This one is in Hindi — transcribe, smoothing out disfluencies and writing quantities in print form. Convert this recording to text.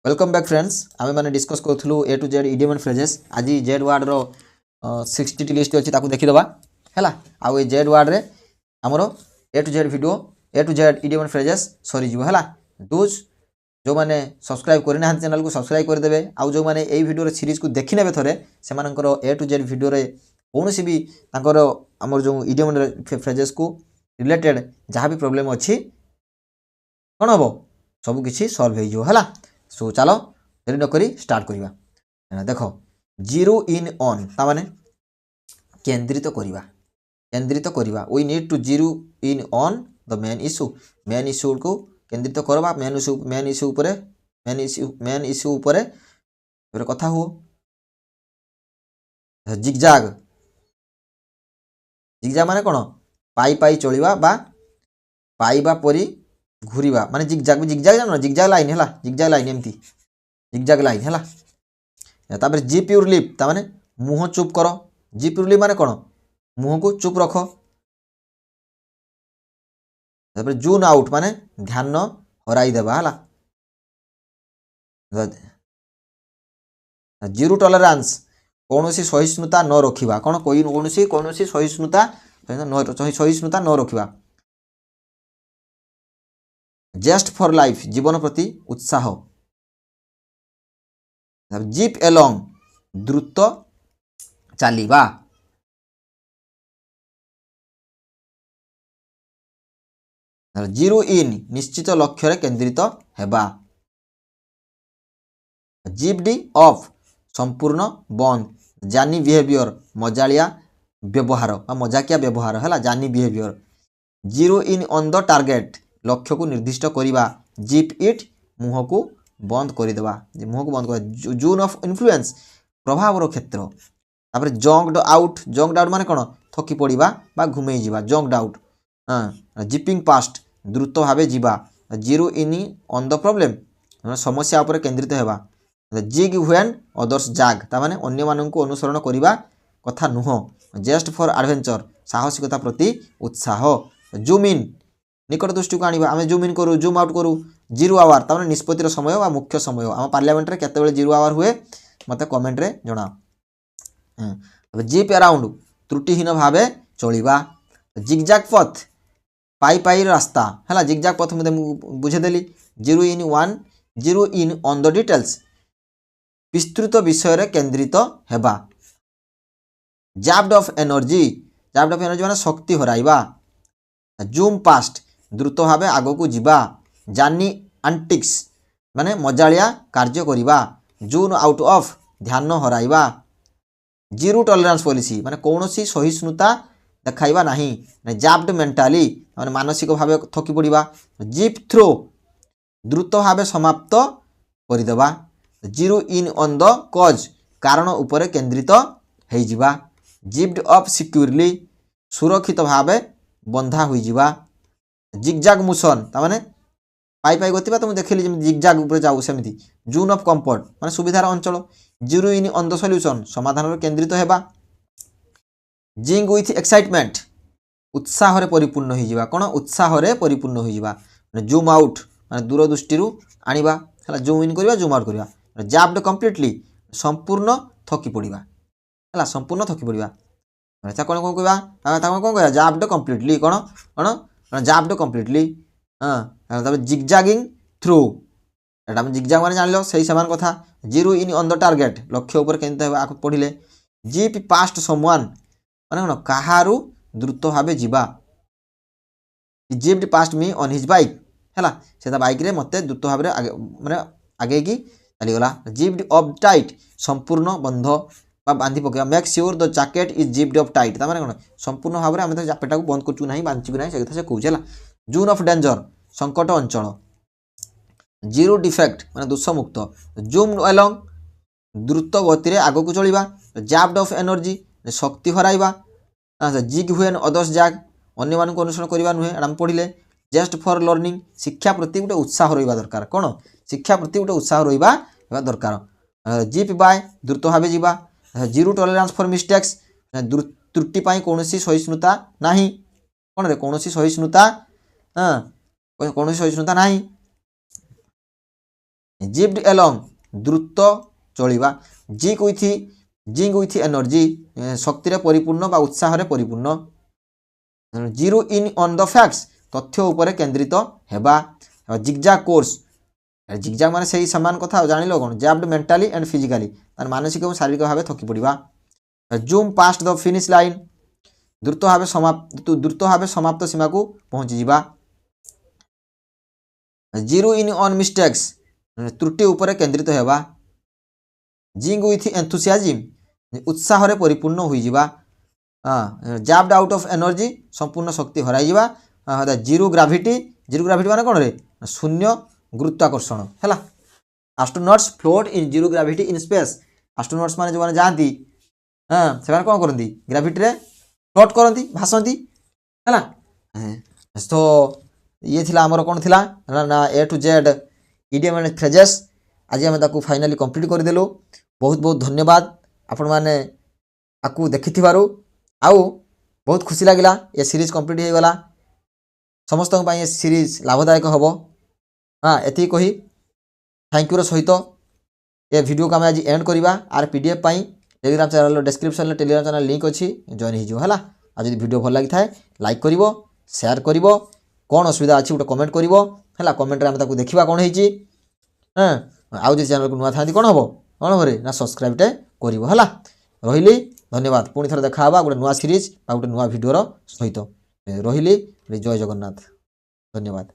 वेलकम बैक फ्रेंड्स आमे माने डिस्कस करथलु A to Z idiom and phrases आज जेड वर्ड रो 60 टी लिस्ट अछि ताकू देखि दबा हैला आ ए जेड वर्ड रे हमरो A to Z video A to Z idiom and phrases सरी जीवो हैला दोज जो माने सब्सक्राइब करना चैनल को सब्सक्राइब कर देबे आ जो माने एई वीडियो रे सीरीज को देखि नेबे थरे से मानकर ए टू जेड वीडियो रे कोनोसी भी तांकर हमर जो इडियम एंड फ्रेजेस को रिलेटेड जहां भी प्रॉब्लम अछि कोन हबो सब किछि सॉल्व हे जो हैला सो चलो देरी नकरी स्टार्ट करिबा देखो जीरो इन ऑन ता माने केंद्रित करिबा we need to zero in on the main issue को केंद्रित करबा मेन इश्यू ऊपर कथा हो जिगजाग माने कोन पाई पाई चलिबा बा पाइबा परी घुरीबा माने जिगजाग जानो जिगजाग लाइन हैला जिगजाग लाइन एमती जिगजाग लाइन हैला तापर जिप योर लिप ता माने मुंह चुप करो जिप योर लिप माने कोन मुंह को चुप रखो तापर जून आउट माने ध्यान हराई देबा हैला जीरो टॉलरेंस कोनोसी सहिष्णुता न रखिबा कोन कोनोसी सहिष्णुता न रखिबा जेस्ट फॉर लाइफ जीवन प्रति उत्साह जीप एलोंग द्रुत चलिबा जीरो इन निश्चित लक्ष्य रे केंद्रित हेबा जीपडी ऑफ संपूर्ण बंद जानी बिहेवियर मजालिया व्यवहार मजाकिया व्यवहार है जानी behaviour zero in on the target लक्ष्य को निर्दिष्ट करिबा जीप इट मुह को बंद करदेबा मुह को बंद कर जोन ऑफ इन्फ्लुएंस प्रभाव क्षेत्र तापर जंक्ड आउट माने कोन थकी पड़िबा बा घुमेई जीवा जंक्ड आउट जिपिंग पास्ट द्रुत भावे जीवा zero in on the problem समस्या ऊपर केंद्रित हेबा जिग व्हेन अदर्स जाग ता माने अन्य मानन को अनुसरण करिबा कथा नुह जेस्ट फॉर एडवेंचर साहसिकता प्रति उत्साह जूम इन निकट दृष्टि को आनिबा आमे जूम इन करू जूम आउट करू जीरो आवर ता माने निष्पत्तिर समय वा मुख्य समय हम पार्लियामेंट रे केते बेले जीरो आवर हुए मते कमेंट रे जणाओ अब जीप अराउंड त्रुटिहीन भावे चलिबा जिगजैग पथ पाई पाई रास्ता हैला जिगजैग पथ मते बुझे देली zero in on the details विस्तृत विषय रे केंद्रित हेबा जाब्ड ऑफ एनर्जी माने शक्ति हराइबा जूम पास्ट द्रुत भावे आगो को जीवा जानी एंटिक्स माने मजालिया कार्य करिबा जून आउट ऑफ ध्यान हराइबा जीरो टॉलरेंस पॉलिसी माने कौनसी सहिष्णुता देखाइबा नाही जाब्ड मेंटाली माने मानसिक भावे थकी पड़िबा जीप थ्रो द्रुत भावे समाप्त करिदेबा zero in on the cause कारण ऊपर केंद्रित हेइ जिबा जिप्ड अप सिक्योरली सुरक्षित भावे बंधा हुई जिबा जिगजाग मोशन ता माने पाई पाई गतिबा तुम देखिली जे जिगजाग ऊपर जाऊ सेमिति जून ऑफ कंफर्ट माने सुविधार अंचल zero in on the solution समाधान रे केंद्रित हेबा जिंग विथ एक्साइटमेंट उत्साह रे परिपूर्ण होई जिबा कोन उत्साह रे परिपूर्ण होई जिबा जूम आउट माने दूर दृष्टि रु आनिबा हला जूम इन करिबा जूम आउट करिबा जाब्ड कंप्लीटली संपूर्ण थकी पड़िबा हला संपूर्ण थकी पड़िबा अच्छा कोन कोन कहबा ता कोन कहया जाब्ड कंप्लीटली कोन जाब्ड कंप्लीटली हां तब जिगजैगिंग थ्रू एटा हम जिगजैग माने जानलो सही समान कथा zero in on the target लक्ष्य ऊपर केंद्रित हेबा आको पढिले जीप पास्ट समवन माने कोन काहारु द्रुत भावे जीवा zipped past me on his bike हैला सेता बाइक रे मते द्रुत भावे आगे माने आगे की चली गला जीप्ड ऑफ टाइट संपूर्ण बंध बा बांधी पकेबा make sure the jacket is zipped off tight ता माने कोन संपूर्ण भाव रे हम जैकेटा को बंद करचू नाही बांधचू नाही से कथा से कहू छला जून ऑफ डेंजर संकट अंचल जीरो डिफेक्ट माने दोष मुक्त जूम अलोंग द्रुत गति रे आगो को चलिबा जाब्ड ऑफ एनर्जी शक्ति हराइबा जिग व्हेन अदर्स जाग अन्य मान को अनुसरण करिबा नुहे हम पढिले जस्ट फॉर लर्निंग शिक्षा प्रति गुटे उत्साह रहिबा दरकार कोन शिक्षा प्रति गुटे उत्साह रहिबा दरकार जीप बाय द्रुत भावे जीवा जीरो टॉलरेंस फॉर मिस्टेक्स त्रुटि पाई कोनोसी सहिष्णुता नाही कोन रे कोनोसी सहिष्णुता नाही ଜିପ୍ଡ ଏଲଙ୍ଗ ଦ୍ରୁତ ଚଳିବା, ଜିଙ୍କ୍ ୱିଥ୍ ଏନର୍ଜି ଶକ୍ତିରେ ପରିପୂର୍ଣ୍ଣ ବା ଉତ୍ସାହରେ ପରିପୂର୍ଣ୍ଣ, zero in on the facts ତଥ୍ୟ ଉପରେ କେନ୍ଦ୍ରିତ ହେବା, ଜିଗଜାକ୍ କୋର୍ସ ଜିଗଜାକ୍ ମାନେ ସେଇ ସମାନ କଥା ଜାଣିଲ କ'ଣ, ଜାବ୍ଡ ମେଣ୍ଟାଲି ଆଣ୍ଡ ଫିଜିକାଲି ତାର ମାନସିକ ଏବଂ ଶାରୀରିକ ଭାବେ ଥକି ପଡ଼ିବା, ଜୁମ୍ ପାଷ୍ଟ ଦ ଫିନିଶ ଲାଇନ୍ ଦ୍ରୁତ ଭାବେ ସମାପ୍ତ ସୀମାକୁ ପହଞ୍ଚିଯିବା, ଜିରୋ ଇନ୍ ଅନ୍ ମିଷ୍ଟେକ୍ସ ତ୍ରୁଟି ଉପରେ କେନ୍ଦ୍ରିତ ହେବା, ଜିଙ୍କ୍ ୱିଥ୍ ଏନ୍ଥୁସିଆଜିମ୍ ଉତ୍ସାହରେ ପରିପୂର୍ଣ୍ଣ ହୋଇଯିବା, ଜାବ୍ଡ ଆଉଟ୍ ଅଫ୍ ଏନର୍ଜି ସମ୍ପୂର୍ଣ୍ଣ ଶକ୍ତି ହରାଇଯିବା, ଜିରୋ ଗ୍ରାଭିଟି ମାନେ କ'ଣ ରେ ଶୂନ୍ୟ ଗୁରୁତ୍ୱାକର୍ଷଣ ହେଲା। Astronauts float in zero gravity in space astronauts ମାନେ ଯେଉଁମାନେ ଯାଆନ୍ତି ସେମାନେ କ'ଣ କରନ୍ତି ଗ୍ରାଭିଟିରେ ଫ୍ଲୋଟ୍ କରନ୍ତି ଭାସନ୍ତି ହେଲା। ତ ଇଏ ଥିଲା ଆମର କ'ଣ ଥିଲା ନା A to Z idiom and phrases ଆଜି ଆମେ ତାକୁ ଫାଇନାଲି କମ୍ପ୍ଲିଟ୍ କରିଦେଲୁ। ବହୁତ ବହୁତ ଧନ୍ୟବାଦ ଆପଣମାନେ ଆକୁ ଦେଖିଥିବାରୁ, ଆଉ ବହୁତ ଖୁସି ଲାଗିଲା ଏ ସିରିଜ୍ କମ୍ପ୍ଲିଟ୍ ହେଇଗଲା, ସମସ୍ତଙ୍କ ପାଇଁ ଏ ସିରିଜ୍ ଲାଭଦାୟକ ହେବ। ଏତିକି କହି ଥ୍ୟାଙ୍କୟୁର ସହିତ ଏ ଭିଡ଼ିଓକୁ ଆମେ ଆଜି ଏଣ୍ଡ କରିବା। ଆର୍ PDF ପାଇଁ ଟେଲିଗ୍ରାମ ଚ୍ୟାନେଲର ଡେସ୍କ୍ରିପ୍ସନ୍ରେ ଟେଲିଗ୍ରାମ ଚ୍ୟାନେଲ ଲିଙ୍କ୍ ଅଛି, ଜଏନ୍ ହେଇଯିବ ହେଲା। ଆଉ ଯଦି ଭିଡ଼ିଓ ଭଲ ଲାଗିଥାଏ ଲାଇକ୍ କରିବ, ସେୟାର କରିବ, କ'ଣ ଅସୁବିଧା ଅଛି ଗୋଟେ କମେଣ୍ଟ କରିବ ହେଲା। କମେଣ୍ଟରେ ଆମେ ତାକୁ ଦେଖିବା କ'ଣ ହେଇଛି। ଆଉ ଯଦି ଚ୍ୟାନେଲକୁ ନୂଆ ଥାନ୍ତି କ'ଣ ହେବ ନା ସବସ୍କ୍ରାଇବ୍ଟେ କରିବ ହେଲା। ରହିଲି, ଧନ୍ୟବାଦ। ପୁଣି ଥରେ ଦେଖା ହେବା ଗୋଟେ ନୂଆ ସିରିଜ୍ ଆଉ ଗୋଟେ ନୂଆ ଭିଡ଼ିଓର ସହିତ। ରହିଲି, ଜୟ ଜଗନ୍ନାଥ, ଧନ୍ୟବାଦ।